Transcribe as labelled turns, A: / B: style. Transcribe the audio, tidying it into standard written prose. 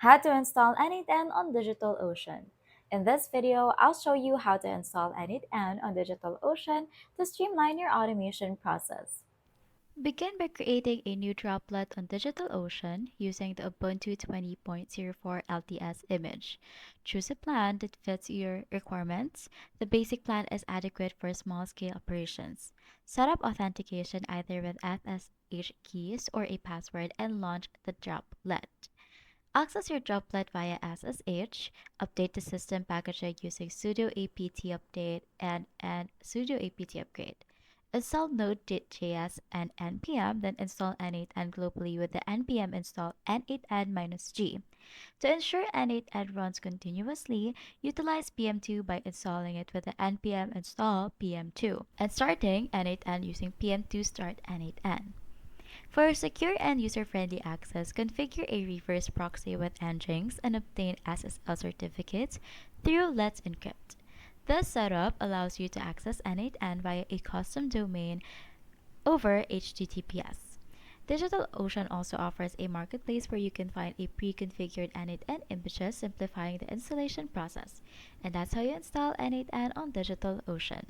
A: How to install N8N on DigitalOcean. In this video, I'll show you how to install N8N on DigitalOcean to streamline your automation process.
B: Begin by creating a new droplet on DigitalOcean using the Ubuntu 20.04 LTS image. Choose a plan that fits your requirements. The basic plan is adequate for small-scale operations. Set up authentication either with SSH keys or a password and launch the droplet. Access your droplet via SSH. Update the system packaging using sudo apt update and sudo apt upgrade. Install Node.js and npm, then install N8N globally with the npm install N8N-G. To ensure N8N runs continuously, utilize PM2 by installing it with the npm install PM2 and starting N8N using PM2 start N8N. For secure and user-friendly access, configure a reverse proxy with Nginx and obtain SSL certificates through Let's Encrypt. This setup allows you to access N8N via a custom domain over HTTPS. DigitalOcean also offers a marketplace where you can find a pre-configured N8N images, simplifying the installation process. And that's how you install N8N on DigitalOcean.